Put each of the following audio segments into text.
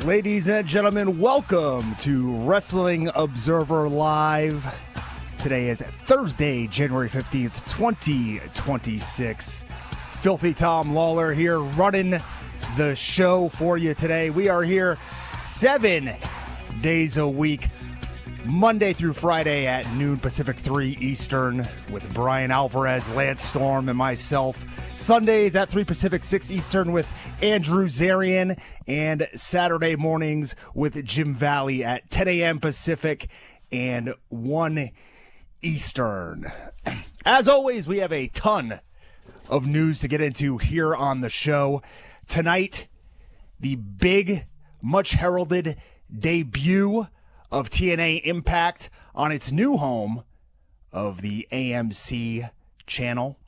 Ladies and gentlemen, welcome to Wrestling Observer Live. Today is Thursday, January 15th, 2026. Filthy Tom Lawler here running the show for you today. We are here 7 days a week, Monday through Friday at noon Pacific, 3 Eastern, with Bryan Alvarez, Lance Storm, and myself. Sundays at 3 Pacific, 6 Eastern with Andrew Zarian, and Saturday mornings with Jim Valley at 10 a.m. Pacific and 1 Eastern. As always, we have a ton of news to get into here on the show. Tonight, the big, much heralded debut of TNA Impact on its new home of the AMC channel.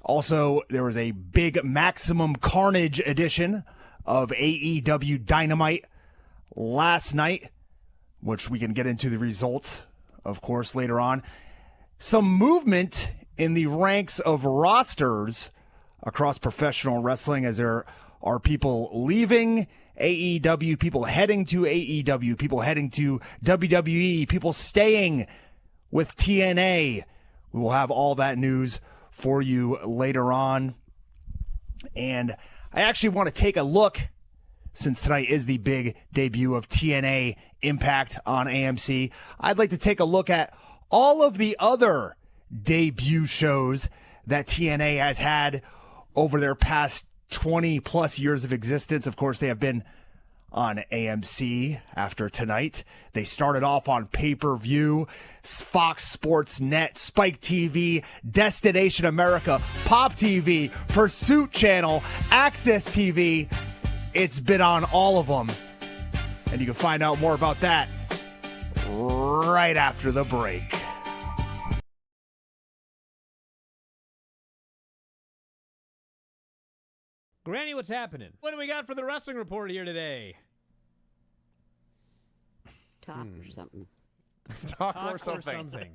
Also, there was a big Maximum Carnage edition of AEW Dynamite last night, which we can get into the results, of course, later on. Some movement in the ranks of rosters across professional wrestling as there are people leaving AEW, people heading to AEW, people heading to WWE, people staying with TNA. We will have all that news for you later on. And I actually want to take a look, since tonight is the big debut of TNA Impact on AMC, I'd like to take a look at all of the other debut shows that TNA has had over their past 20 plus years of existence. Of course, they have been on AMC after tonight. They started off on pay-per-view, Fox Sports Net, Spike TV, Destination America, Pop TV, Pursuit Channel, Access TV. It's been on all of them. And you can find out more about that right after the break. Granny, what's happening? What do we got for the wrestling report here today? Talk or something. Talk or something.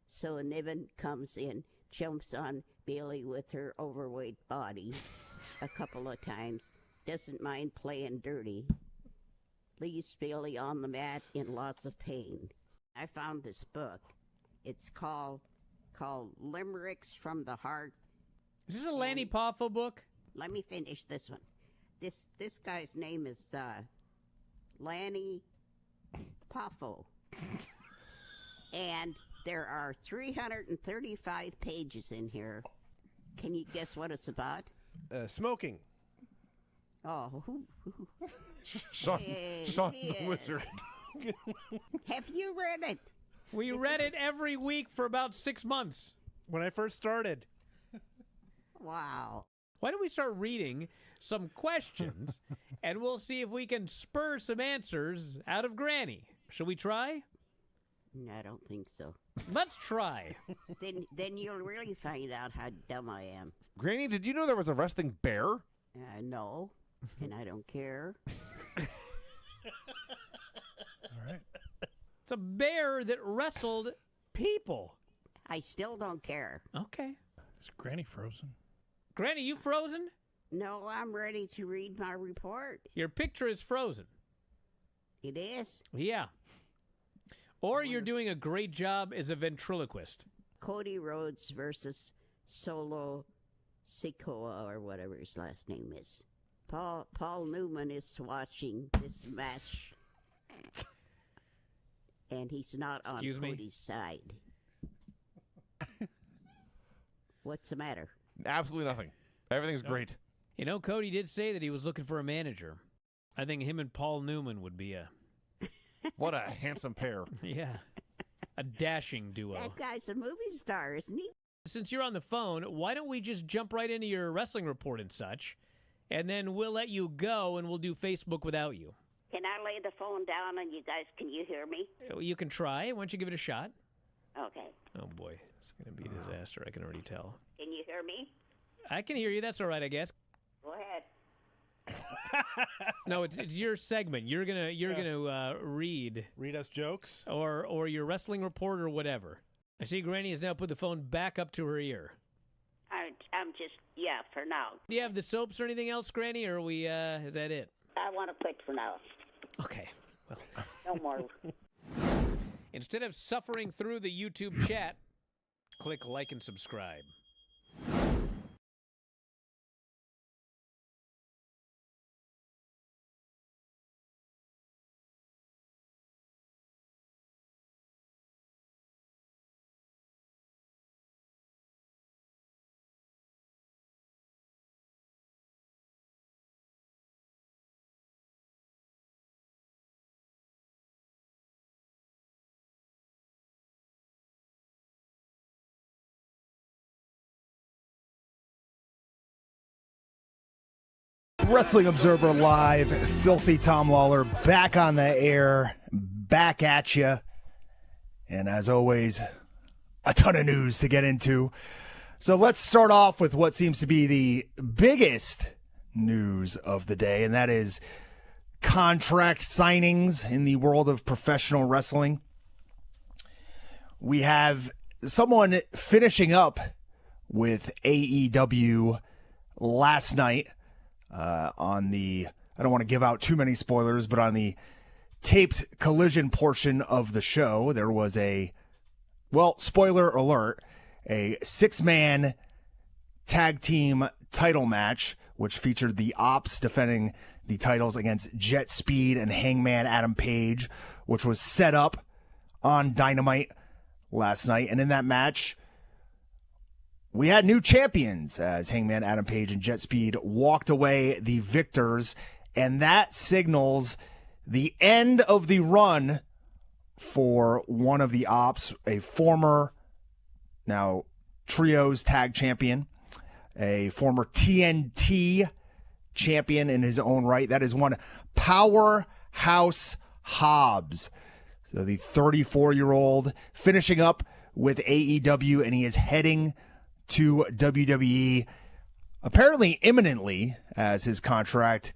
So Niven comes in, jumps on Bailey with her overweight body a couple of times, doesn't mind playing dirty, leaves Bailey on the mat in lots of pain. I found this book. It's called Limericks from the Heart. Is this a Lanny Poffo book? Let me finish this one. This guy's name is Lanny Poffo. And there are 335 pages in here. Can you guess what it's about? Smoking. Oh, Sean the Wizard. Have you read it? We read it every week for about 6 months. When I first started. Wow. Why don't we start reading some questions, and we'll see if we can spur some answers out of Granny. Shall we try? I don't think so. Let's try. Then you'll really find out how dumb I am. Granny, did you know there was a wrestling bear? No, and I don't care. All right. It's a bear that wrestled people. I still don't care. Okay. Is Granny frozen? Granny, you frozen? No, I'm ready to read my report. Your picture is frozen. It is? Yeah. Or you're doing a great job as a ventriloquist. Cody Rhodes versus Solo Sikoa, or whatever his last name is. Paul Newman is watching this match. And he's not on Cody's side. What's the matter? Absolutely nothing. Everything's great. You know, Cody did say that he was looking for a manager. I think him and Paul Newman would be a... What a handsome pair. Yeah. A dashing duo. That guy's a movie star, isn't he? Since you're on the phone, why don't we just jump right into your wrestling report and such, and then we'll let you go and we'll do Facebook without you. Can I lay the phone down and can you hear me? You can try. Why don't you give it a shot? Okay. Oh, boy. It's going to be a disaster. I can already tell. Can you hear me? I can hear you. That's all right, I guess. Go ahead. No, it's your segment. You're gonna read us jokes, or your wrestling report or whatever. I see Granny has now put the phone back up to her ear. I'm for now. Do you have the soaps or anything else, Granny, or are we, is that it? I want to quit for now. Okay. Well, No more. instead of suffering through the YouTube chat, click like and subscribe. Wrestling Observer Live, Filthy Tom Lawler back on the air, back at you. And as always, a ton of news to get into. So let's start off with what seems to be the biggest news of the day, and that is contract signings in the world of professional wrestling. We have someone finishing up with AEW last night. On the, I don't want to give out too many spoilers, but on the taped collision portion of the show, there was a, well, spoiler alert, a 6-man tag team title match, which featured the Ops defending the titles against Jet Speed and Hangman Adam Page, which was set up on Dynamite last night. And in that match, we had new champions as Hangman Adam Page and Jet Speed walked away the victors, and that signals the end of the run for one of the Ops, a former, now Trios tag champion, a former TNT champion in his own right. That is one Powerhouse Hobbs. So the 34-year-old finishing up with AEW, and he is heading to WWE apparently imminently, as his contract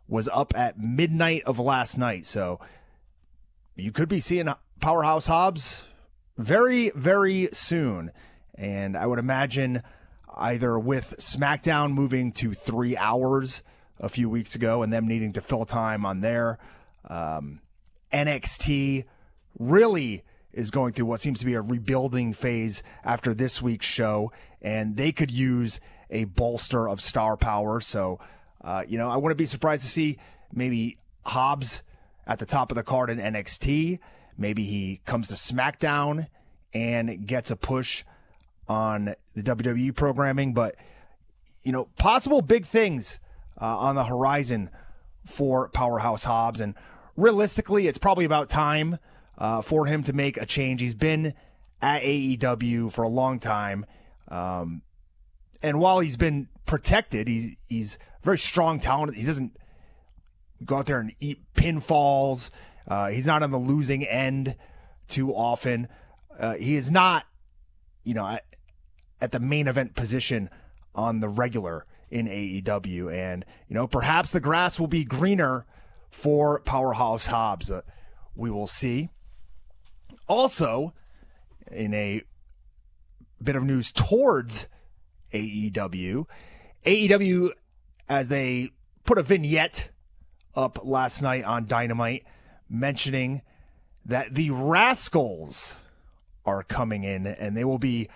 was up at midnight of last night. So you could be seeing Powerhouse Hobbs very, very soon. And I would imagine either with SmackDown moving to 3 hours a few weeks ago and them needing to fill time on there, NXT really is going through what seems to be a rebuilding phase after this week's show, and they could use a bolster of star power. So, I wouldn't be surprised to see maybe Hobbs at the top of the card in NXT. Maybe he comes to SmackDown and gets a push on the WWE programming. But, possible big things on the horizon for Powerhouse Hobbs. And realistically, it's probably about time for him to make a change. He's been at AEW for a long time. And while he's been protected, he's very strong talent. He doesn't go out there and eat pinfalls. He's not on the losing end too often. He is not, at the main event position on the regular in AEW. And, perhaps the grass will be greener for Powerhouse Hobbs. We will see. Also, in a bit of news towards AEW, as they put a vignette up last night on Dynamite mentioning that the Rascals are coming in and they will be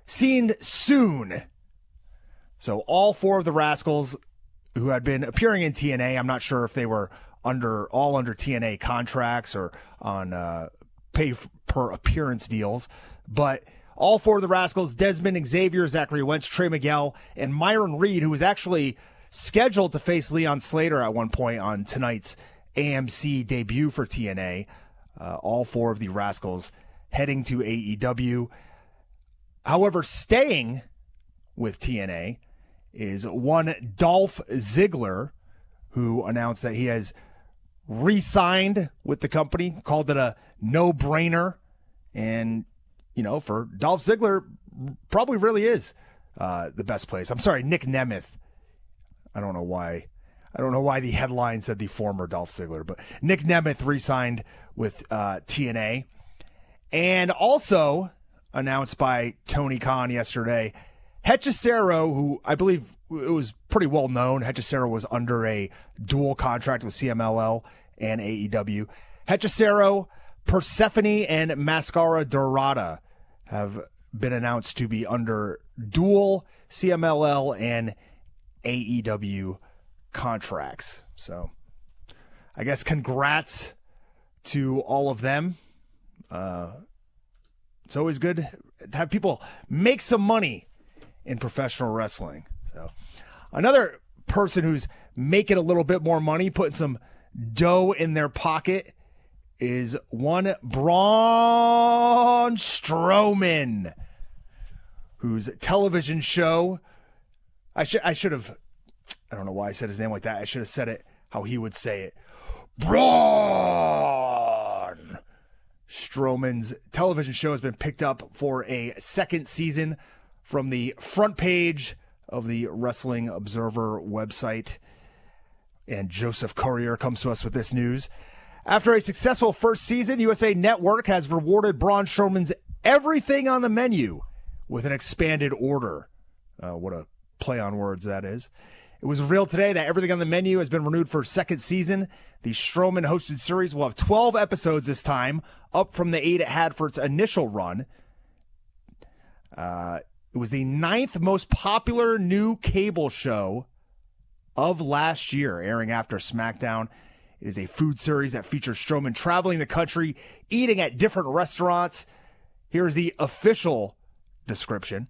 seen soon. So all 4 of the Rascals who had been appearing in TNA, I'm not sure if they were under TNA contracts or on pay per appearance deals, but all 4 of the Rascals, Desmond, Xavier, Zachary Wentz, Trey Miguel, and Myron Reed, who was actually scheduled to face Leon Slater at one point on tonight's AMC debut for TNA. All 4 of the Rascals heading to AEW. However, staying with TNA is one Dolph Ziggler, who announced that he has re-signed with the company, called it a no-brainer. And, for Dolph Ziggler, probably really is the best place. I'm sorry, Nick Nemeth. I don't know why the headline said the former Dolph Ziggler, but Nick Nemeth re-signed with TNA. And also announced by Tony Khan yesterday, Hechicero, who I believe it was pretty well known, Hechicero was under a dual contract with CMLL and AEW. Hechicero, Persephone, and Mascara Dorada have been announced to be under dual CMLL and AEW contracts. So I guess congrats to all of them. It's always good to have people make some money in professional wrestling. So another person who's making a little bit more money, putting some dough in their pocket, is one Braun Strowman, whose television show, I should have, I don't know why I said his name like that. I should have said it how he would say it. Braun Strowman's television show has been picked up for a second season from the front page of the Wrestling Observer website. And Joseph Courier comes to us with this news. After a successful first season, USA Network has rewarded Braun Strowman's Everything on the Menu with an expanded order. What a play on words that is. It was revealed today that Everything on the Menu has been renewed for a second season. The Strowman-hosted series will have 12 episodes this time, up from the 8 it had for its initial run. It was the 9th most popular new cable show of last year, airing after SmackDown. It is a food series that features Strowman traveling the country, eating at different restaurants. Here's the official description.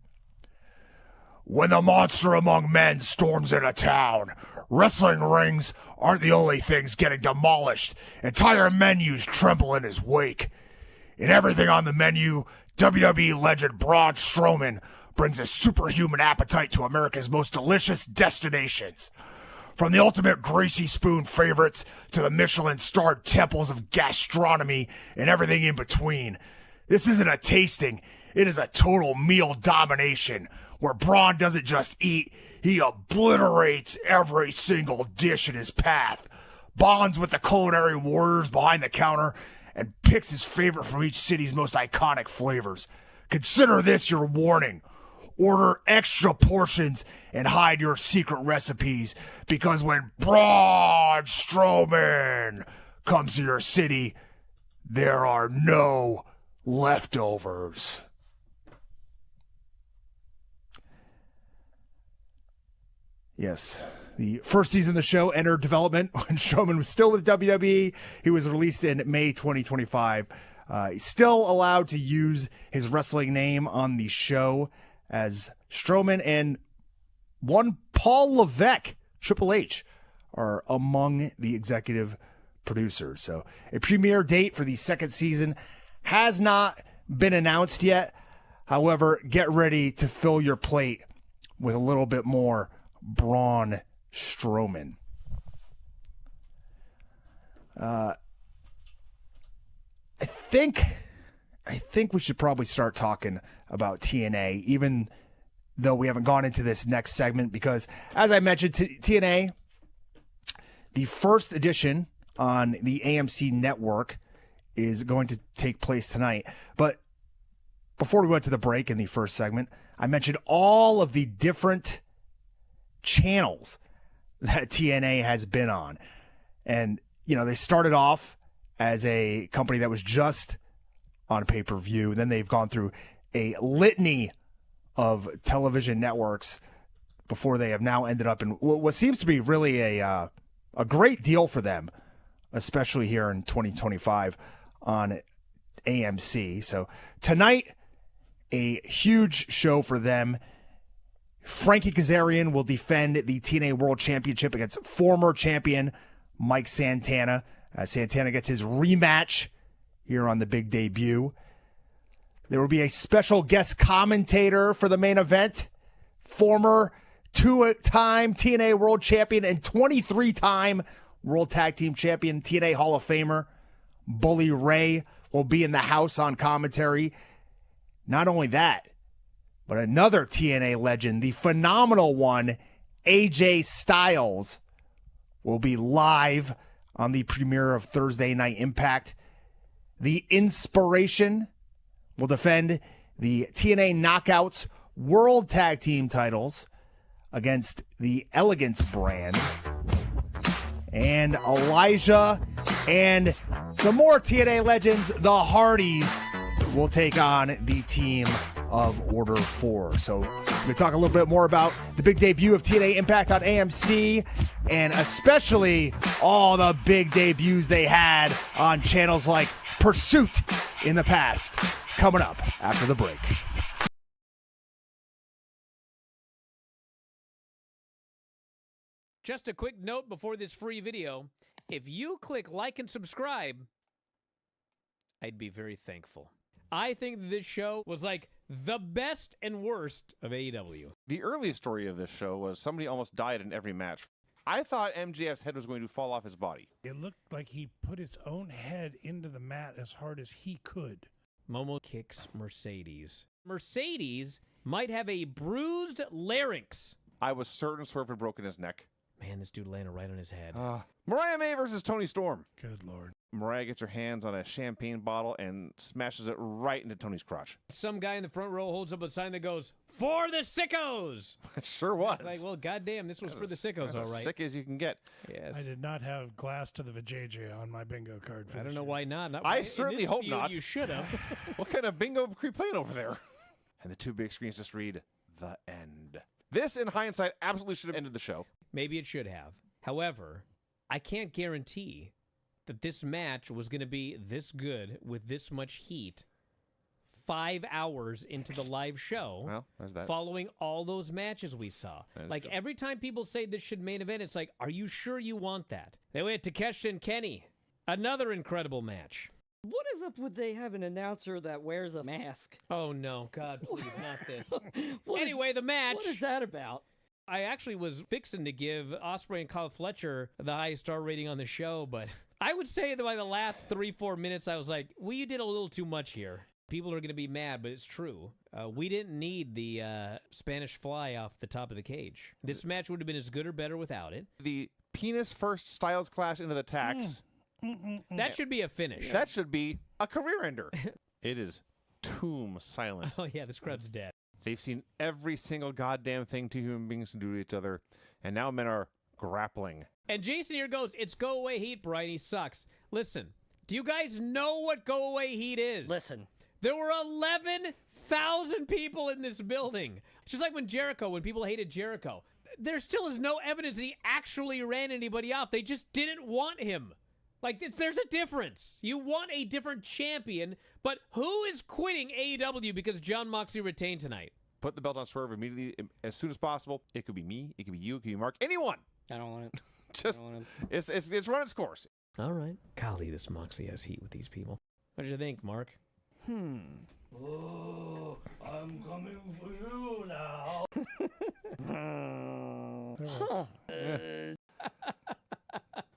When the monster among men storms into town, wrestling rings aren't the only things getting demolished. Entire menus tremble in his wake. In Everything on the Menu, WWE legend Braun Strowman brings a superhuman appetite to America's most delicious destinations. From the ultimate greasy spoon favorites to the Michelin-starred temples of gastronomy and everything in between. This isn't a tasting, it is a total meal domination, where Braun doesn't just eat, he obliterates every single dish in his path, bonds with the culinary warriors behind the counter, and picks his favorite from each city's most iconic flavors. Consider this your warning. Order extra portions and hide your secret recipes, because when Braun Strowman comes to your city, there are no leftovers. Yes, the first season of the show entered development when Strowman was still with WWE. He was released in May 2025. He's still allowed to use his wrestling name on the show as Strowman, and one Paul Levesque, Triple H, are among the executive producers. So a premiere date for the second season has not been announced yet. However, get ready to fill your plate with a little bit more Braun Strowman. I think we should probably start talking about TNA, even though we haven't gone into this next segment, because as I mentioned, TNA, the first edition on the AMC network, is going to take place tonight. But before we went to the break in the first segment, I mentioned all of the different channels that TNA has been on. And, you know, they started off as a company that was just on pay-per-view. Then they've gone through a litany of television networks before they have now ended up in what seems to be really a great deal for them, especially here in 2025 on AMC. So tonight, a huge show for them. Frankie Kazarian will defend the TNA World Championship against former champion Mike Santana. Santana gets his rematch here on the big debut. There will be a special guest commentator for the main event. Former two-time TNA World Champion and 23-time World Tag Team Champion, TNA Hall of Famer Bully Ray will be in the house on commentary. Not only that, but another TNA legend, the phenomenal one, AJ Styles, will be live on the premiere of Thursday Night Impact. The Inspiration will defend the TNA Knockouts World Tag Team titles against the Elegance brand. And Elijah and some more TNA legends, the Hardys, will take on the team of Order 4. So we're going to talk a little bit more about the big debut of TNA Impact on AMC, and especially all the big debuts they had on channels like Pursuit in the past. Coming up after the break. Just a quick note before this free video. If you click like and subscribe, I'd be very thankful. I think that this show was like the best and worst of AEW. The earliest story of this show was somebody almost died in every match. I thought MJF's head was going to fall off his body. It looked like he put his own head into the mat as hard as he could. Momo kicks Mercedes. Mercedes might have a bruised larynx. I was certain Swerve had broken his neck. Man, this dude landed right on his head. Mariah May versus Toni Storm. Good Lord. Mariah gets her hands on a champagne bottle and smashes it right into Tony's crotch. Some guy in the front row holds up a sign that goes, "For the sickos!" It sure was. It's like, well, goddamn, this was for the sickos, That's all as right. sick as you can get. Yes. I did not have glass to the vajayjay on my bingo card. For I don't this know year. why not. I in certainly this hope field, not. You should have. What kind of bingo are you playing over there? And the two big screens just read, "The End." This, in hindsight, absolutely should have ended the show. Maybe it should have. However, I can't guarantee that this match was going to be this good with this much heat 5 hours into the live show. Well, there's that. Following all those matches we saw. That is Like, true. every time people say this should main event, it's like, are you sure you want that? They went to Takeshita and Kenny. Another incredible match. What is up with they have an announcer that wears a mask? Oh, no. God, please, not this. What is- Anyway, the match. What is that about? I actually was fixing to give Ospreay and Kyle Fletcher the highest star rating on the show, but I would say that by the last 3-4 minutes, I was like, well, you did a little too much here. People are going to be mad, but it's true. We didn't need the Spanish fly off the top of the cage. This match would have been as good or better without it. The penis first Styles Clash into the tax. That should be a finish. That should be a career ender. It is tomb silent. Oh, yeah, this crowd's dead. They've seen every single goddamn thing two human beings can do to each other, and now men are grappling. And Jason here goes, it's go away heat, Brian. He sucks. Listen, do you guys know what go away heat is? Listen. There were 11,000 people in this building. It's just like when people hated Jericho. There still is no evidence that he actually ran anybody off. They just didn't want him. Like, there's a difference. You want a different champion, but who is quitting AEW because Jon Moxley retained tonight? Put the belt on Swerve immediately, as soon as possible. It could be me, it could be you, it could be Mark, anyone. I don't want it. Just, I don't want it's run its course. All right. Golly, this Moxley has heat with these people. What did you think, Mark? Oh, I'm coming for you now.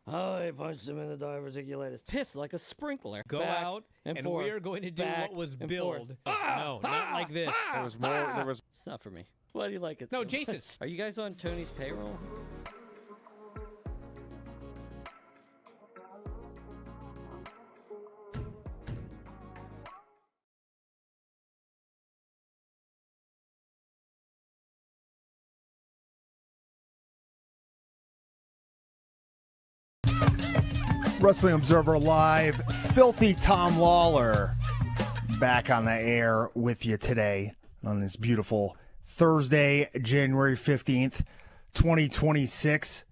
I punched him in the diverticulitis. Piss like a sprinkler. Go Back out, and forth, we are going to do back what was and billed. forth. No, not like this. There was more. There was. It's not for me. Why do you like it? No, so Jason. much? Are you guys on Tony's payroll? Wrestling Observer Live, Filthy Tom Lawler back on the air with you today on this beautiful Thursday, January 15th, 2026.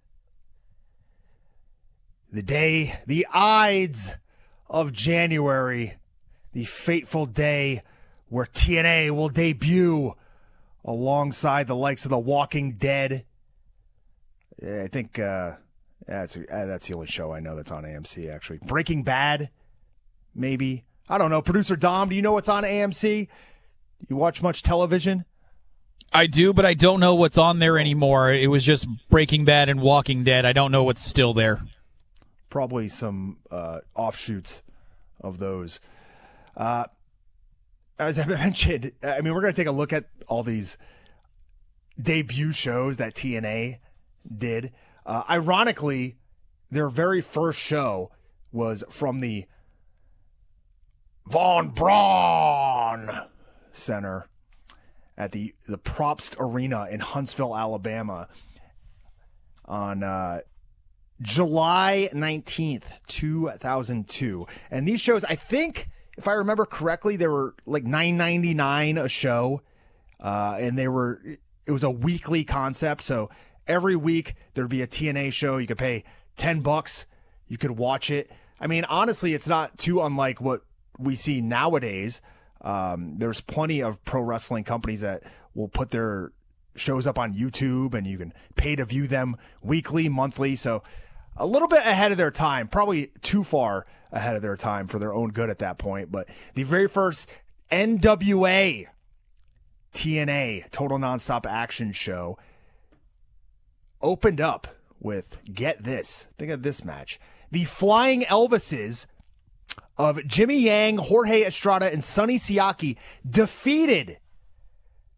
The day, the Ides of January, the fateful day where TNA will debut alongside the likes of The Walking Dead. I think that's the only show I know that's on AMC, actually. Breaking Bad, maybe. I don't know. Producer Dom, do you know what's on AMC? You watch much television? I do, but I don't know what's on there anymore. It was just Breaking Bad and Walking Dead. I don't know what's still there. Probably some offshoots of those. As I mentioned, I mean, we're going to take a look at all these debut shows that TNA did. Ironically, their very first show was from the Von Braun Center at the Propst Arena in Huntsville, Alabama on July 19th, 2002. And these shows, I think, if I remember correctly, they were like $9.99 a show. And it was a weekly concept. So every week there'd be a TNA show. You could pay $10. You could watch it. I mean, honestly, it's not too unlike what we see nowadays. There's plenty of pro wrestling companies that will put their shows up on YouTube, and you can pay to view them weekly, monthly. So a little bit ahead of their time, probably too far ahead of their time for their own good at that point. But the very first NWA TNA Total Nonstop Action show opened up with, get this, think of this match, the Flying Elvises of Jimmy Yang, Jorge Estrada, and Sonny Siaki defeated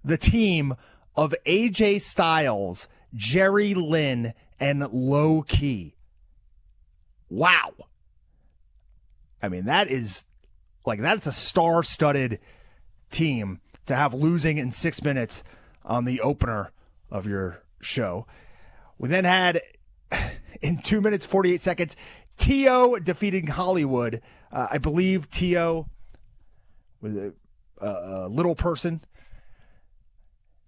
the team of AJ Styles, Jerry Lynn, and Low Key. Wow. I mean, that's a star-studded team to have losing in 6 minutes on the opener of your show. We then had, in 2 minutes, 48 seconds, T.O. defeating Hollywood. I believe T.O. was a little person.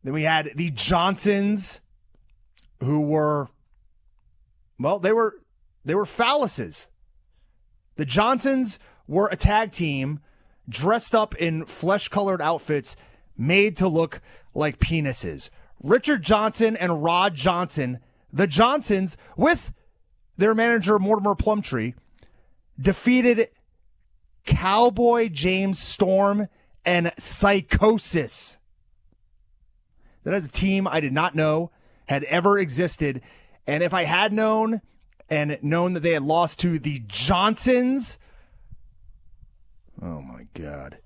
Then we had the Johnsons, who were, well, they were phalluses. The Johnsons were a tag team dressed up in flesh-colored outfits made to look like penises. Richard Johnson and Rod Johnson, the Johnsons, with their manager Mortimer Plumtree, defeated Cowboy James Storm and Psychosis. That is a team I did not know had ever existed. And if I had known that they had lost to the Johnsons, oh my God.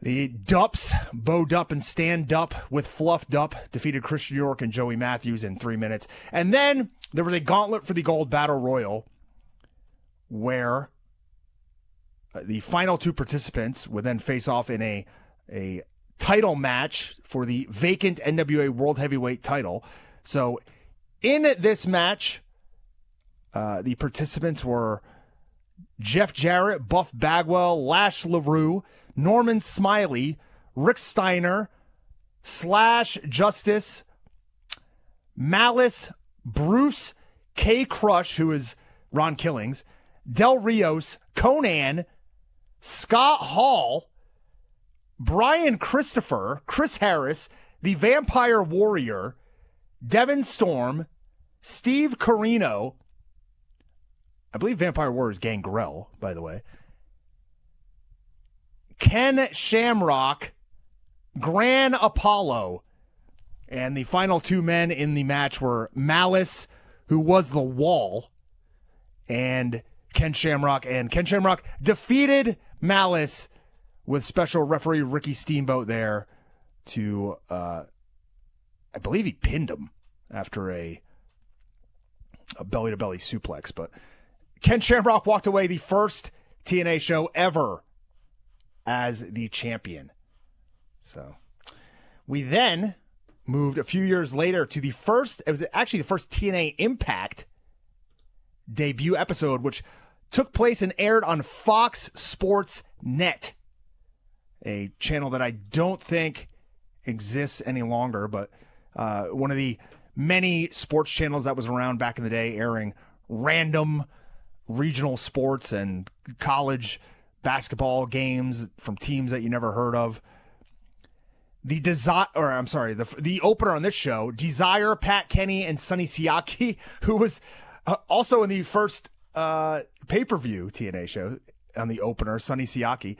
The Dups, Bo Dupp and Stan Dupp with Fluff Dupp, defeated Christian York and Joey Matthews in 3 minutes. And then there was a gauntlet for the Gold Battle Royal where the final two participants would then face off in a title match for the vacant NWA World Heavyweight title. So in this match, the participants were Jeff Jarrett, Buff Bagwell, Lash LaRue, Norman Smiley, Rick Steiner, Slash Justice, Malice, Bruce K. Crush, who is Ron Killings, Del Rios, Conan, Scott Hall, Brian Christopher, Chris Harris, the Vampire Warrior, Devin Storm, Steve Carino, I believe Vampire Warrior is Gangrel, by the way, Ken Shamrock, Gran Apollo, and the final two men in the match were Malice, who was the Wall, and Ken Shamrock. And Ken Shamrock defeated Malice with special referee Ricky Steamboat there to, I believe he pinned him after a belly-to-belly suplex. But Ken Shamrock walked away the first TNA show ever as the champion. So we then moved a few years later to it was actually the first TNA Impact debut episode, which took place and aired on Fox Sports Net, a channel that I don't think exists any longer, but one of the many sports channels that was around back in the day, airing random regional sports and college basketball games from teams that you never heard of. The opener on this show, Desire, Pat Kenny, and Sonny Siaki, who was also in the first pay-per-view TNA show on the opener, Sonny Siaki,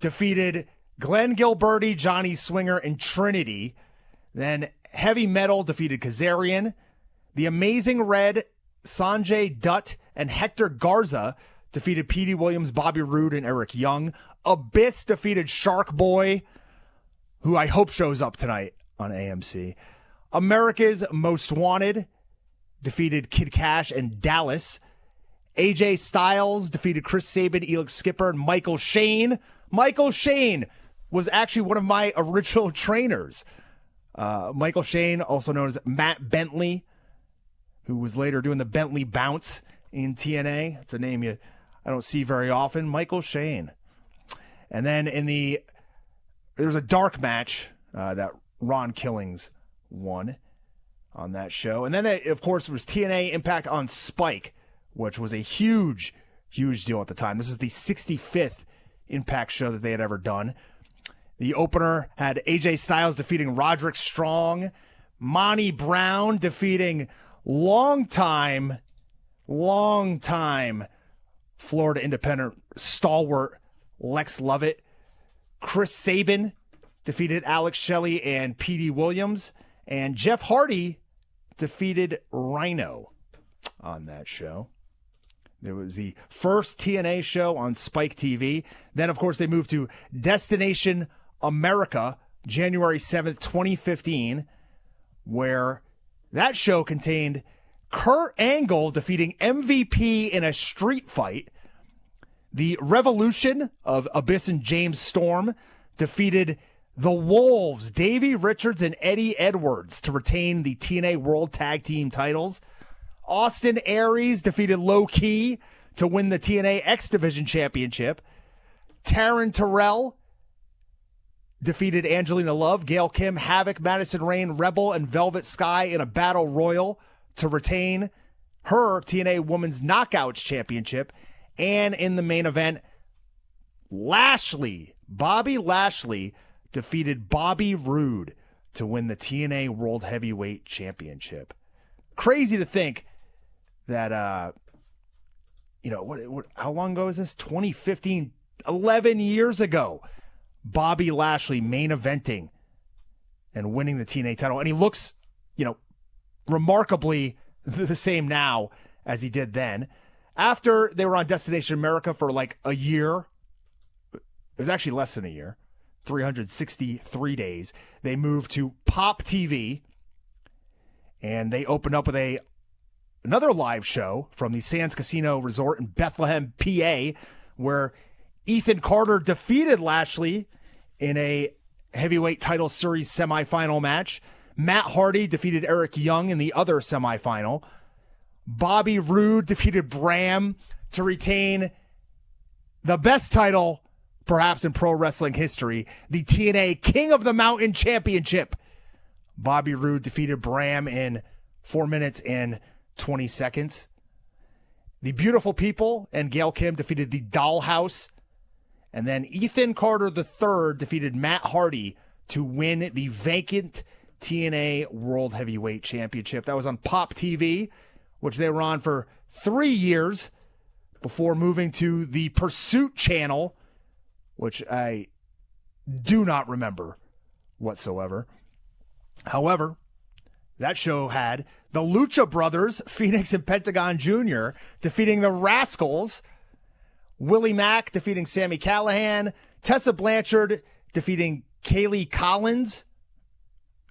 defeated Glenn Gilberti, Johnny Swinger, and Trinity. Then Heavy Metal defeated Kazarian. The Amazing Red, Sanjay Dutt, and Hector Garza defeated Petey Williams, Bobby Roode, and Eric Young. Abyss defeated Shark Boy, who I hope shows up tonight on AMC. America's Most Wanted defeated Kid Cash and Dallas. AJ Styles defeated Chris Sabin, Elix Skipper, and Michael Shane. Michael Shane, was actually one of my original trainers. Michael Shane, also known as Matt Bentley, who was later doing the Bentley Bounce in TNA. It's a name I don't see very often. Michael Shane. And then there's a dark match that Ron Killings won on that show. And then, of course, it was TNA Impact on Spike, which was a huge, huge deal at the time. This is the 65th Impact show that they had ever done. The opener had AJ Styles defeating Roderick Strong, Monty Brown defeating longtime Florida Independent stalwart Lex Lovett. Chris Sabin defeated Alex Shelley and P.D. Williams. And Jeff Hardy defeated Rhino on that show. It was the first TNA show on Spike TV. Then, of course, they moved to Destination America, January 7th, 2015, where that show contained Kurt Angle defeating MVP in a street fight. The Revolution of Abyss and James Storm defeated the Wolves, Davey Richards and Eddie Edwards, to retain the TNA World Tag Team titles. Austin Aries defeated Low Key to win the TNA X Division Championship. Taryn Terrell defeated Angelina Love, Gail Kim, Havoc, Madison Rain, Rebel, and Velvet Sky in a battle royal to retain her TNA Women's Knockouts Championship. And in the main event, Bobby Lashley defeated Bobby Roode to win the TNA World Heavyweight Championship. Crazy to think that, how long ago is this? 2015, 11 years ago. Bobby Lashley main eventing and winning the TNA title. And he looks, remarkably the same now as he did then. After they were on Destination America for like a year, it was actually less than a year, 363 days, they moved to Pop TV, and they opened up with another live show from the Sands Casino Resort in Bethlehem, PA, where Ethan Carter defeated Lashley in a heavyweight title series semifinal match. Matt Hardy defeated Eric Young in the other semifinal. Bobby Roode defeated Bram to retain the best title, perhaps in pro wrestling history, the TNA King of the Mountain Championship. Bobby Roode defeated Bram in 4 minutes and 20 seconds. The Beautiful People and Gail Kim defeated the Dollhouse. And then Ethan Carter III defeated Matt Hardy to win the vacant TNA World Heavyweight Championship. That was on Pop TV, which they were on for 3 years before moving to the Pursuit channel, which I do not remember whatsoever. However, that show had the Lucha Brothers, Phoenix and Pentagon Jr., defeating the Rascals, Willie Mack defeating Sami Callihan, Tessa Blanchard defeating Kaylee Collins.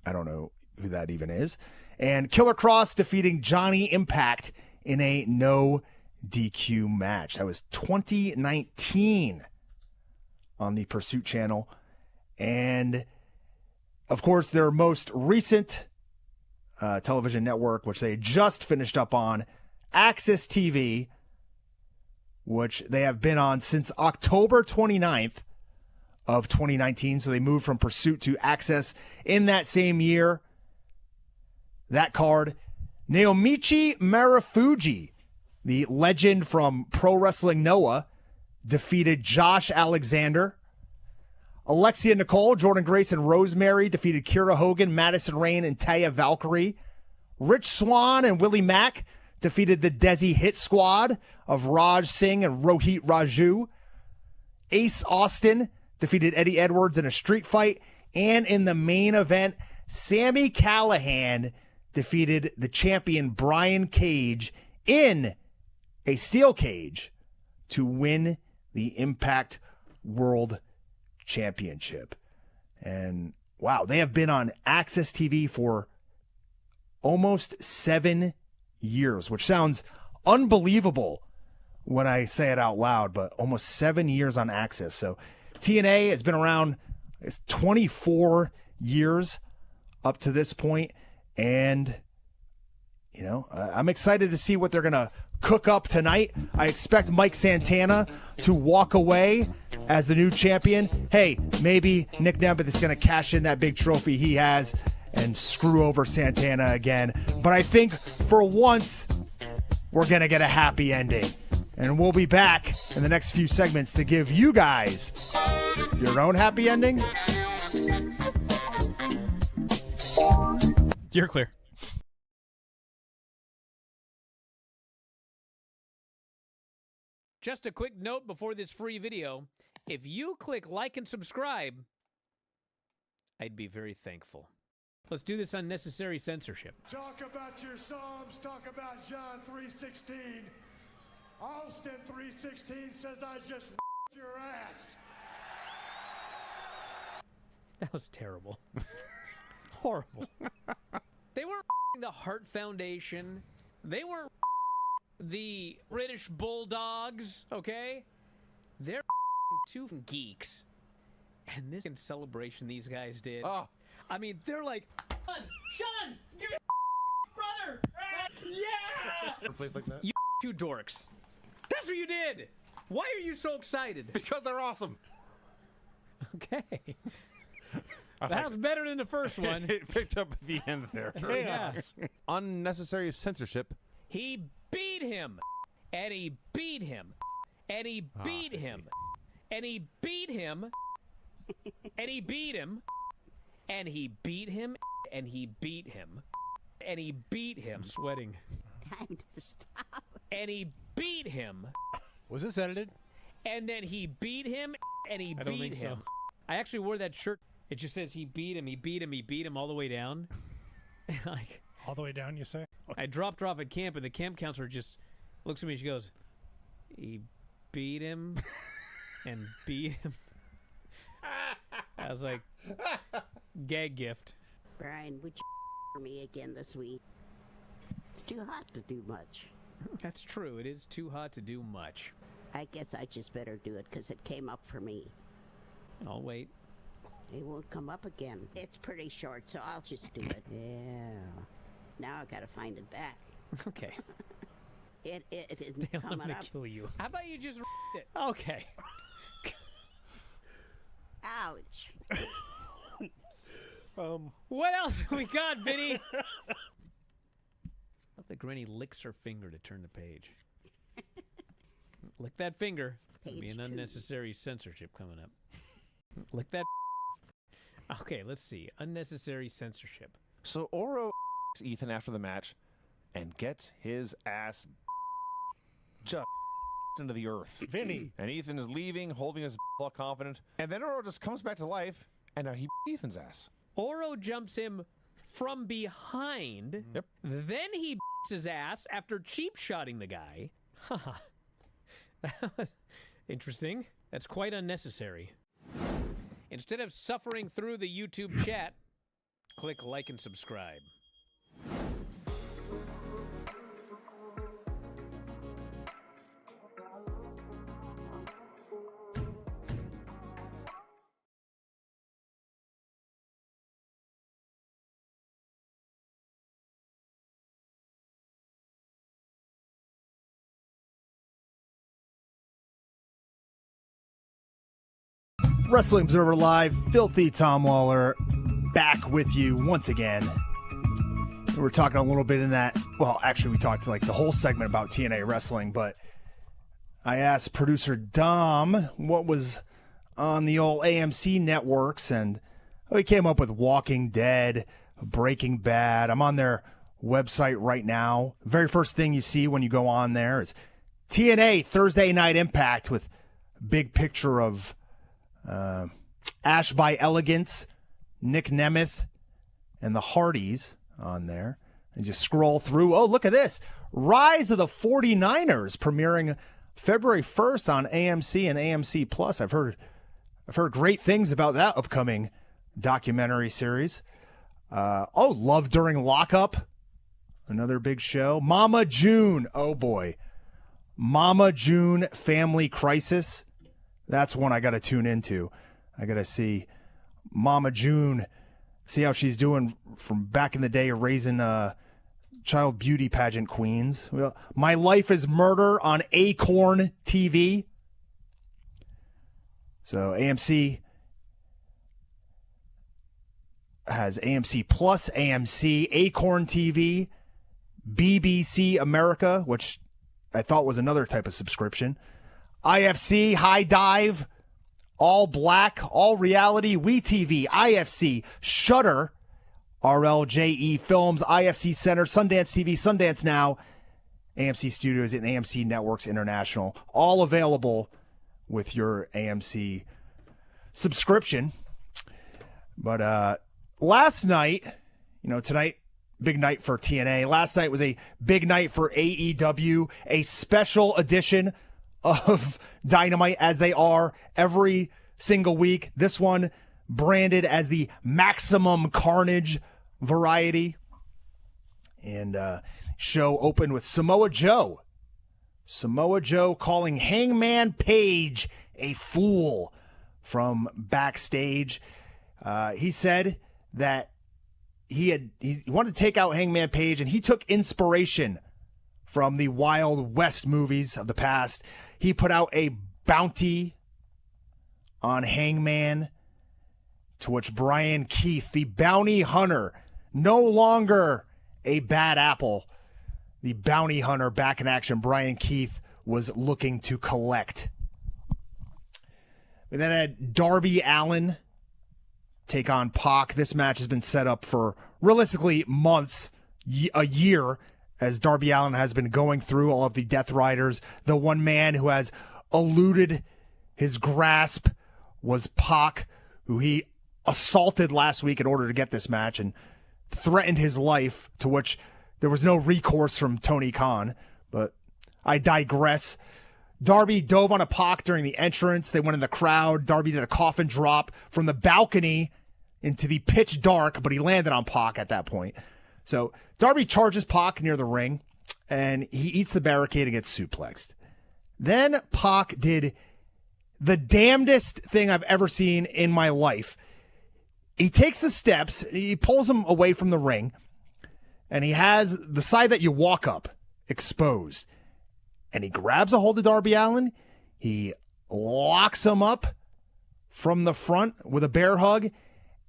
I don't know who that even is. And Killer Cross defeating Johnny Impact in a no DQ match. That was 2019 on the Pursuit channel. And, of course, their most recent television network, which they just finished up on, Access TV, which they have been on since October 29th of 2019. So they moved from Pursuit to Access in that same year. That card, Naomichi Marufuji, the legend from Pro Wrestling Noah, defeated Josh Alexander. Alexia Nicole, Jordan Grace, and Rosemary defeated Kira Hogan, Madison Rain, and Taya Valkyrie. Rich Swann and Willie Mack defeated the Desi Hit Squad of Raj Singh and Rohit Raju. Ace Austin defeated Eddie Edwards in a street fight. And in the main event, Sami Callihan defeated the champion Brian Cage in a steel cage to win the Impact World Championship. And wow, they have been on Access TV for almost 7 years, which sounds unbelievable when I say it out loud, but almost 7 years on Access. So TNA has been around, It's 24 years up to this point, and I'm excited to see what they're gonna cook up tonight. I expect Mike Santana to walk away as the new champion. Hey, maybe Nick Nemeth is gonna cash in that big trophy he has and screw over Santana again. But I think for once, we're gonna get a happy ending. And we'll be back in the next few segments to give you guys your own happy ending. You're clear. Just a quick note before this free video. If you click like and subscribe, I'd be very thankful. Let's do this unnecessary censorship. Talk about your Psalms. Talk about John 3:16. Austin 3:16 says I just your ass. That was terrible. Horrible. They weren't the Heart Foundation. They weren't the British Bulldogs, okay? They're two geeks. And this celebration these guys did. Oh. I mean, they're like, Sean, give me brother. Yeah. A place like that? You two dorks. That's what you did. Why are you so excited? Because they're awesome. Okay. That was better than the first one. It picked up at the end there. Yes. Unnecessary censorship. He beat him. And he beat him. And he beat him. And he beat him. And he beat him. And he beat him. And he beat him. And he beat him. Sweating. Time to stop. And he beat him. Was this edited? And then he beat him. And he I don't beat think him. so. I actually wore that shirt. It just says he beat him. He beat him. He beat him all the way down. Like, All the way down, you say? I dropped her off at camp, and the camp counselor just looks at me. She goes, "He beat him and beat him." I was like, "Gag gift." Brian, would you for me again this week? It's too hot to do much. That's true. It is too hot to do much. I guess I just better do it because it came up for me. I'll wait. It won't come up again. It's pretty short, so I'll just do it. Yeah. Now I gotta find it back. Okay. It isn't Dale, I'm coming gonna up. kill you. How about you just it? Okay. Ouch. What else we got, Vinny? Not the granny licks her finger to turn the page. Lick that finger. There'll be Page an 2. unnecessary censorship coming up. Lick that. Okay, let's see. Unnecessary censorship. So Oro Ethan after the match and gets his ass just into the earth. Vinny. And Ethan is leaving, holding his all confident. And then Oro just comes back to life, and now he Ethan's ass. Oro jumps him from behind. Yep. Then he his ass after cheap shotting the guy. Haha. That was interesting. That's quite unnecessary. Instead of suffering through the YouTube chat, click like and subscribe. Wrestling Observer Live, Filthy Tom Waller, back with you once again. We were talking a little bit in that, well, actually we talked like the whole segment about TNA wrestling, but I asked producer Dom what was on the old AMC networks, and he came up with Walking Dead, Breaking Bad. I'm on their website right now. The very first thing you see when you go on there is TNA Thursday Night Impact with a big picture of Ash by Elegance, Nick Nemeth, and the Hardys on there. And you scroll through. Oh, look at this. Rise of the 49ers premiering February 1st on AMC and AMC Plus. I've heard great things about that upcoming documentary series. Love During Lockup, another big show. Mama June. Oh boy. Mama June Family Crisis. That's one I got to tune into. I got to see Mama June. See how she's doing from back in the day raising child beauty pageant queens. My Life is Murder on Acorn TV. So AMC has AMC Plus, AMC, Acorn TV, BBC America, which I thought was another type of subscription, IFC, High Dive, All Black, All Reality, WeTV, IFC, Shudder, RLJE Films, IFC Center, Sundance TV, Sundance Now, AMC Studios, and AMC Networks International, all available with your AMC subscription. But last night, tonight, big night for TNA. Last night was a big night for AEW, a special edition of Dynamite, as they are every single week. This one branded as the Maximum Carnage variety. And show opened with Samoa Joe. Samoa Joe calling Hangman Page a fool from backstage. He said that he wanted to take out Hangman Page, and he took inspiration from the Wild West movies of the past. He put out a bounty on Hangman, to which Brian Keith, the bounty hunter, no longer a bad apple, the bounty hunter back in action, Brian Keith was looking to collect. We then had Darby Allin take on Pac. This match has been set up for realistically months, a year, as Darby Allin has been going through all of the Death Riders. The one man who has eluded his grasp was Pac, who he assaulted last week in order to get this match and threatened his life, to which there was no recourse from Tony Khan. But I digress. Darby dove on a Pac during the entrance. They went in the crowd. Darby did a coffin drop from the balcony into the pitch dark, but he landed on Pac at that point. So Darby charges Pac near the ring, and he eats the barricade and gets suplexed. Then Pac did the damnedest thing I've ever seen in my life. He takes the steps, he pulls him away from the ring, and he has the side that you walk up exposed. And he grabs a hold of Darby Allin. He locks him up from the front with a bear hug,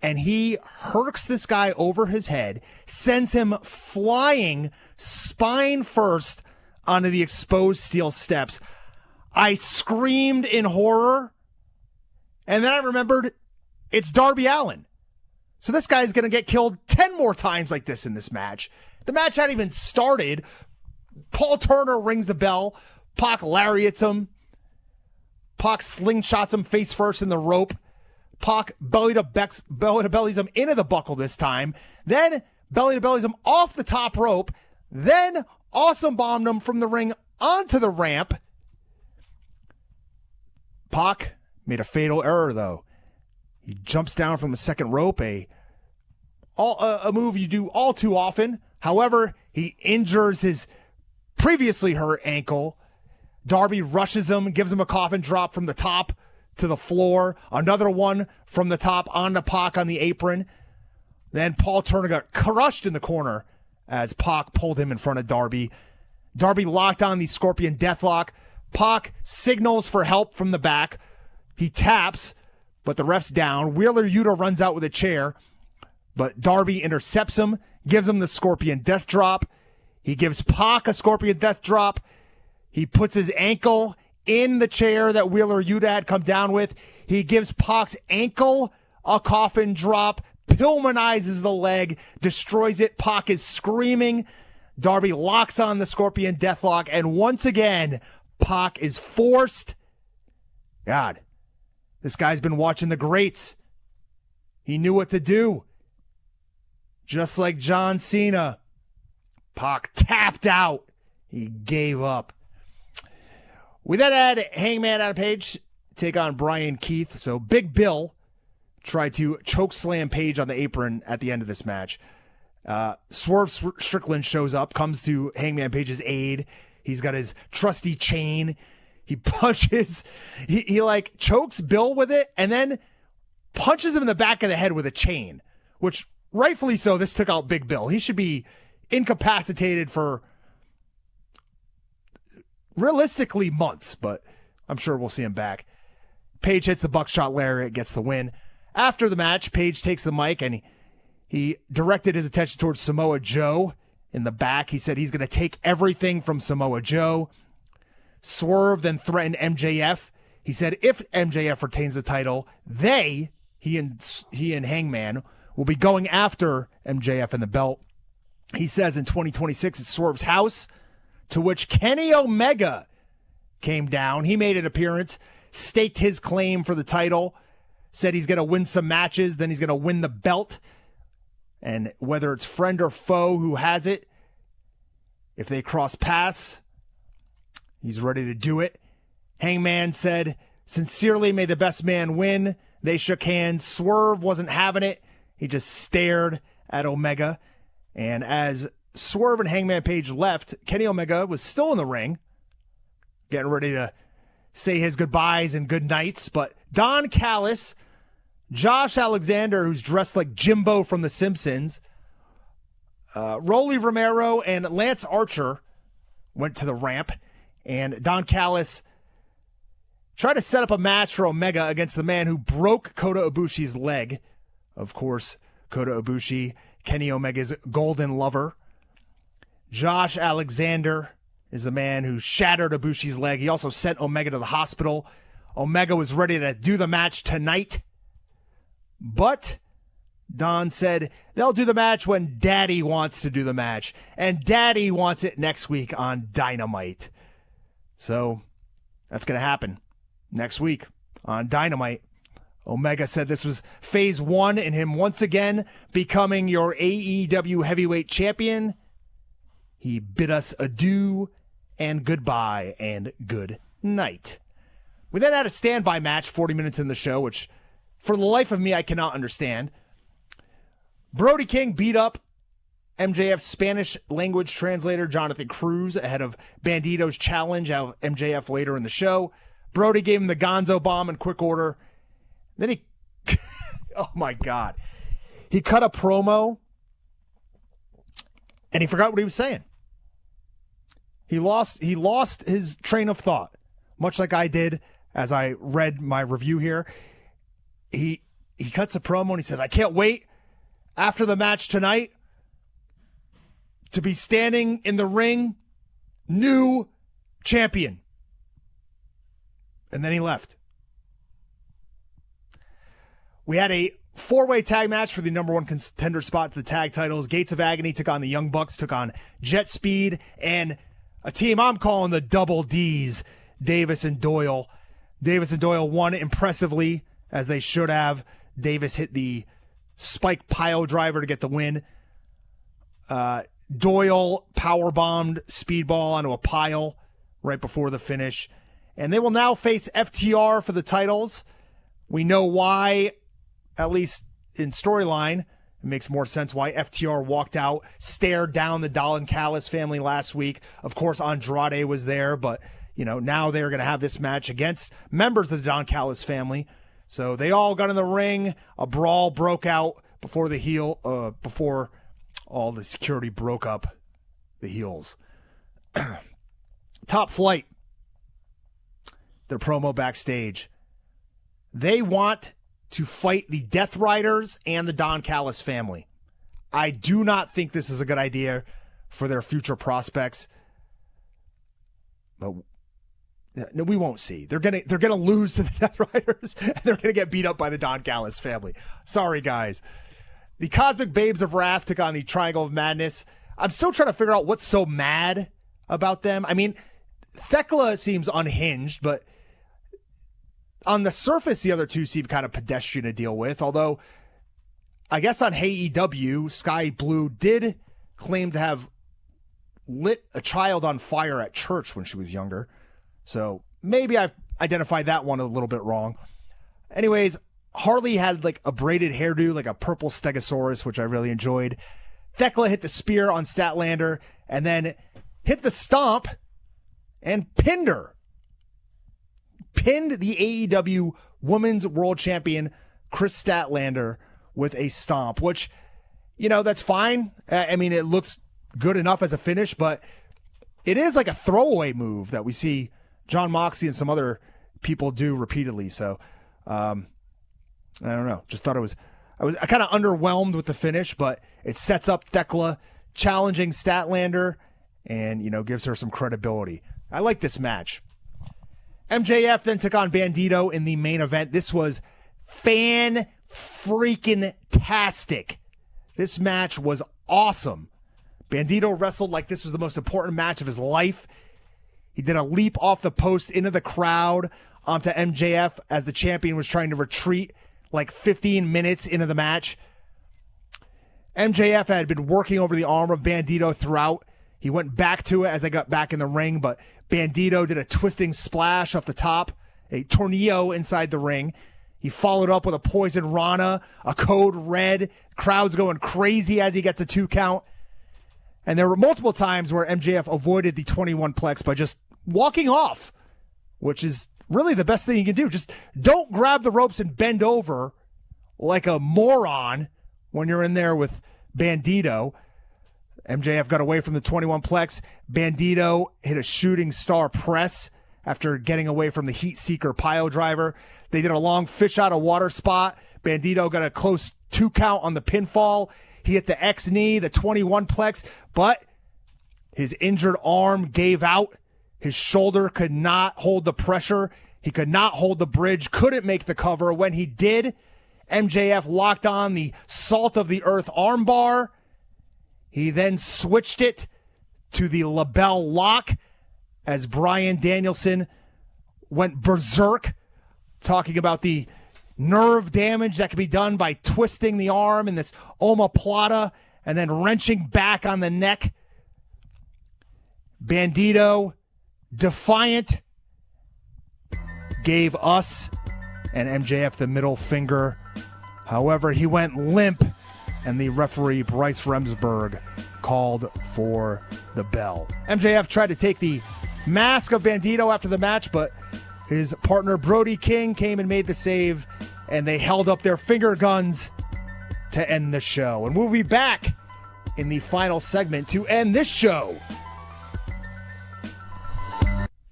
and he hurks this guy over his head, sends him flying spine first onto the exposed steel steps. I screamed in horror, and then I remembered it's Darby Allin. So this guy's going to get killed 10 more times like this in this match. The match hadn't even started. Paul Turner rings the bell. Pac lariats him. Pac slingshots him face first in the rope. Pac belly to bellies him into the buckle this time. Then belly to bellies him off the top rope. Then awesome bombed him from the ring onto the ramp. Pac made a fatal error, though. He jumps down from the second rope, a move you do all too often. However, he injures his previously hurt ankle. Darby rushes him, gives him a coffin drop from the top to the floor. Another one from the top onto Pac on the apron. Then Paul Turner got crushed in the corner as Pac pulled him in front of Darby. Darby locked on the Scorpion Deathlock. Pac signals for help from the back. He taps, but the ref's down. Wheeler Yuta runs out with a chair, but Darby intercepts him, gives him the Scorpion Death Drop. He gives Pac a Scorpion Death Drop. He puts his ankle in the chair that Wheeler Yuta had come down with. He gives Pac's ankle a coffin drop, Pillmanizes the leg, destroys it. Pac is screaming. Darby locks on the Scorpion Deathlock, and once again, Pac is forced. God, this guy's been watching the greats. He knew what to do. Just like John Cena, Pac tapped out. He gave up. We then had Hangman Adam Page take on Brian Keith. So Big Bill tried to choke slam Page on the apron at the end of this match. Swerve Strickland shows up, comes to Hangman Page's aid. He's got his trusty chain. He punches, he like chokes Bill with it, and then punches him in the back of the head with a chain, which rightfully so, this took out Big Bill. He should be incapacitated for realistically months, but I'm sure we'll see him back. Page hits the buckshot lariat, gets the win. After the match, Page takes the mic and he directed his attention towards Samoa Joe in the back. He said he's going to take everything from Samoa Joe. Swerve then threatened MJF. He said if MJF retains the title, he and Hangman will be going after MJF and the belt. He says in 2026 it's Swerve's house, to which Kenny Omega came down. He made an appearance, staked his claim for the title, said he's going to win some matches, then he's going to win the belt. And whether it's friend or foe who has it, if they cross paths, he's ready to do it. Hangman said, sincerely, may the best man win. They shook hands. Swerve wasn't having it. He just stared at Omega. And as Swerve and Hangman Page left, Kenny Omega was still in the ring, getting ready to say his goodbyes and good nights. But Don Callis, Josh Alexander, who's dressed like Jimbo from The Simpsons, Rolly Romero, and Lance Archer went to the ramp. And Don Callis tried to set up a match for Omega against the man who broke Kota Ibushi's leg. Of course, Kota Ibushi, Kenny Omega's golden lover. Josh Alexander is the man who shattered Ibushi's leg. He also sent Omega to the hospital. Omega was ready to do the match tonight. But Don said they'll do the match when Daddy wants to do the match. And Daddy wants it next week on Dynamite. So that's going to happen next week on Dynamite. Omega said this was phase 1 in him once again becoming your AEW heavyweight champion. He bid us adieu and goodbye and good night. We then had a standby match 40 minutes in the show, which for the life of me, I cannot understand. Brody King beat up MJF's Spanish language translator, Jonathan Cruz, ahead of Bandito's challenge of MJF later in the show. Brody gave him the Gonzo bomb in quick order. Then he, oh my God, he cut a promo and he forgot what he was saying. He lost his train of thought, much like I did as I read my review here. He cuts a promo and he says, I can't wait after the match tonight to be standing in the ring, new champion. And then he left. We had a 4-way tag match for the number 1 contender spot for the tag titles. Gates of Agony took on the Young Bucks, took on Jet Speed, and a team I'm calling the Double Ds, Davis and Doyle. Davis and Doyle won impressively, as they should have. Davis hit the spike pile driver to get the win. Doyle powerbombed Speedball onto a pile right before the finish. And they will now face FTR for the titles. We know why, at least in storyline, it makes more sense why FTR walked out, stared down the Don Callis family last week. Of course, Andrade was there, but now they're going to have this match against members of the Don Callis family. So they all got in the ring. A brawl broke out before all the security broke up the heels. Top Flight, their promo backstage. They want to fight the Death Riders and the Don Callis family. I do not think this is a good idea for their future prospects. But no, we won't see. They're gonna lose to the Death Riders, and they're gonna get beat up by the Don Callis family. Sorry, guys. The Cosmic Babes of Wrath took on the Triangle of Madness. I'm still trying to figure out what's so mad about them. I mean, Thekla seems unhinged, but on the surface, the other two seem kind of pedestrian to deal with. Although, I guess on AEW, Sky Blue did claim to have lit a child on fire at church when she was younger. So maybe I've identified that one a little bit wrong. Anyways, Harley had like a braided hairdo, like a purple stegosaurus, which I really enjoyed. Thekla hit the spear on Statlander and then hit the stomp and pinned her. Pinned the AEW Women's World Champion Chris Statlander with a stomp, which, that's fine. I mean, it looks good enough as a finish, but it is like a throwaway move that we see John Moxley and some other people do repeatedly. So, I don't know. Just thought I was kind of underwhelmed with the finish, but it sets up Thekla challenging Statlander and, gives her some credibility. I like this match. MJF then took on Bandito in the main event. This was fan-freaking-tastic. This match was awesome. Bandito wrestled like this was the most important match of his life. He did a leap off the post into the crowd onto MJF as the champion was trying to retreat like 15 minutes into the match. MJF had been working over the arm of Bandito throughout. He went back to it as they got back in the ring, but Bandito did a twisting splash off the top, a tornillo inside the ring. He followed up with a poison Rana, a code red. Crowd's going crazy as he gets a 2 count. And there were multiple times where MJF avoided the 21 plex by just walking off, which is really the best thing you can do. Just don't grab the ropes and bend over like a moron when you're in there with Bandito. MJF got away from the 21 plex. Bandito hit a shooting star press after getting away from the heat seeker pile driver. They did a long fish out of water spot. Bandito got a close 2 count on the pinfall. He hit the X knee, the 21 plex, but his injured arm gave out. His shoulder could not hold the pressure. He could not hold the bridge, couldn't make the cover. When he did, MJF locked on the salt of the earth armbar. He then switched it to the label lock as Bryan Danielson went berserk, talking about the nerve damage that can be done by twisting the arm in this omoplata and then wrenching back on the neck. Bandito, defiant, gave us and MJF the middle finger. However, he went limp, and the referee, Bryce Remsburg, called for the bell. MJF tried to take the mask of Bandito after the match, but his partner Brody King came and made the save, and they held up their finger guns to end the show. And we'll be back in the final segment to end this show.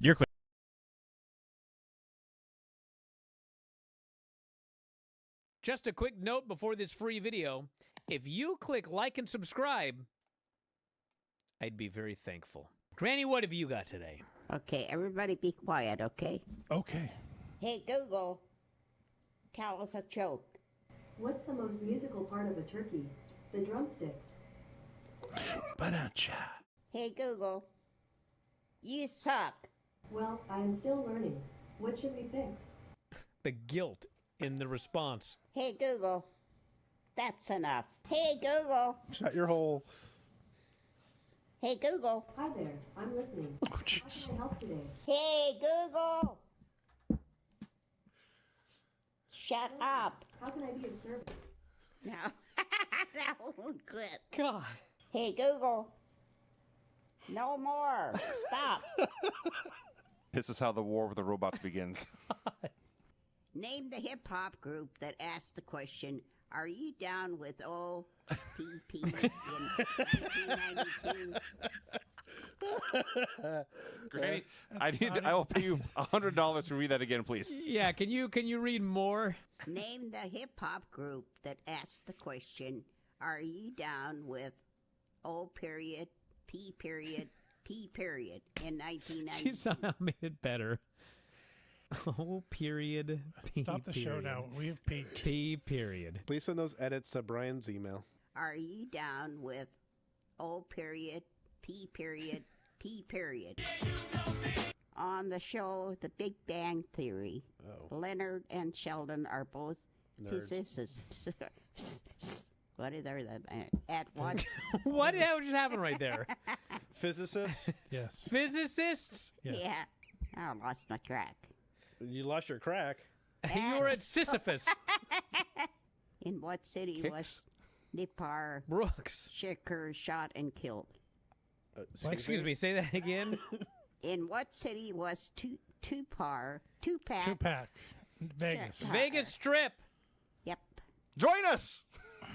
You're clear. Just a quick note before this free video. If you click like and subscribe, I'd be very thankful. Granny, what have you got today? Okay, everybody be quiet, okay? Okay. Hey, Google, tell us a joke. What's the most musical part of a turkey? The drumsticks. Ba-da-cha. Hey, Google, you suck. Well, I am still learning. What should we fix? The guilt in the response. Hey, Google, that's enough. Hey, Google. Shut your hole. Hey, Google. Hi there, I'm listening. Oh, jeez. How can I help today? Hey, Google. Shut up. How can I be of service? No, that won't quit. God. Hey, Google. No more. Stop. This is how the war with the robots begins. Name the hip-hop group that asked the question, are you down with OPP in 1992? Granny, I will pay you $100 to read that again, please. Yeah, can you read more? Name the hip-hop group that asked the question, are you down with OPP in 1992? You somehow made it better. Oh, period. P Stop the show period. now. We have peaked. P period. Please send those edits to Brian's email. Are you down with P period? On the show, The Big Bang Theory, Leonard and Sheldon are both physicists. What is there at what? What just happened right there? Physicists? Yes. Physicists? Yes. Yeah. I lost my track. You lost your crack. You were at Sisyphus. In what city was Nipar Brooks. Shakur shot and killed? Excuse me, say that again. In what city was Tupac? Tupac. Vegas. Sure. Vegas Strip. Yep. Join us.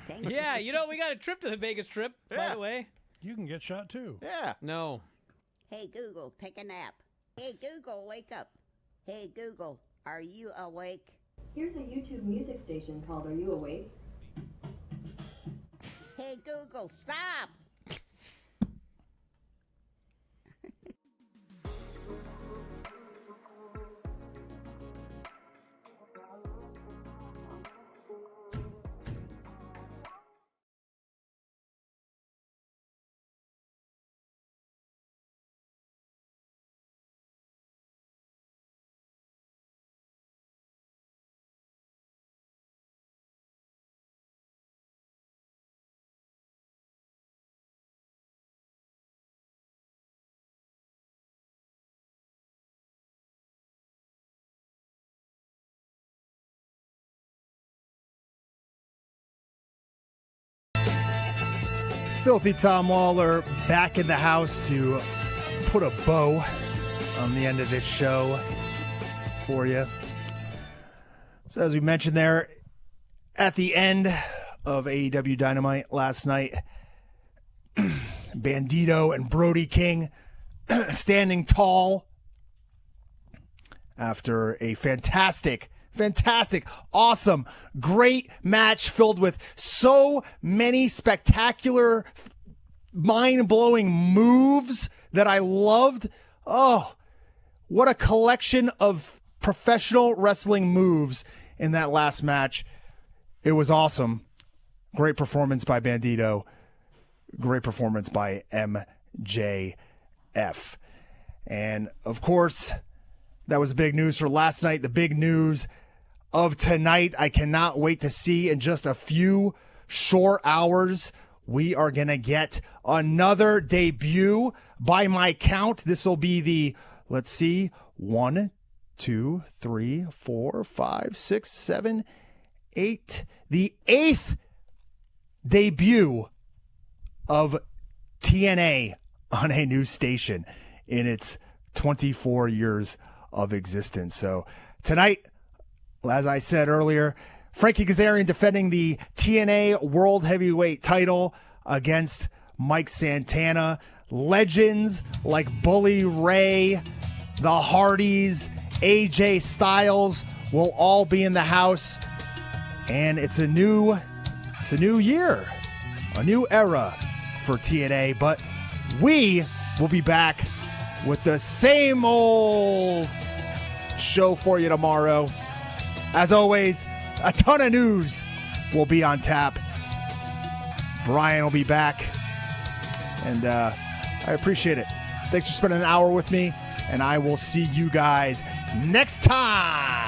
Thank you. Yeah, you know, we got a trip to the Vegas trip, by Yeah. the way. You can get shot too. Yeah. No. Hey, Google, take a nap. Hey, Google, wake up. Hey, Google, are you awake? Here's a YouTube music station called Are You Awake? Hey, Google, stop. Filthy Tom Lawler back in the house to put a bow on the end of this show for you. So as we mentioned there, at the end of AEW Dynamite last night, Bandito and Brody King standing tall after a fantastic, awesome, great match filled with so many spectacular, mind-blowing moves that I loved. Oh, what a collection of professional wrestling moves in that last match. It was awesome. Great performance by Bandito. Great performance by MJF. And, of course, that was big news for last night. The big news of tonight, I cannot wait to see in just a few short hours. We are going to get another debut. By my count, this will be the, let's see, 1, 2, 3, 4, 5, 6, 7, 8. The 8th debut of TNA on a new station in its 24 years of existence. So tonight, as I said earlier, Frankie Kazarian defending the TNA World Heavyweight title against Mike Santana. Legends like Bully Ray, the Hardys, AJ Styles will all be in the house. And it's a new year, a new era for TNA. But we will be back with the same old show for you tomorrow. As always, a ton of news will be on tap. Brian will be back, and I appreciate it. Thanks for spending an hour with me, and I will see you guys next time.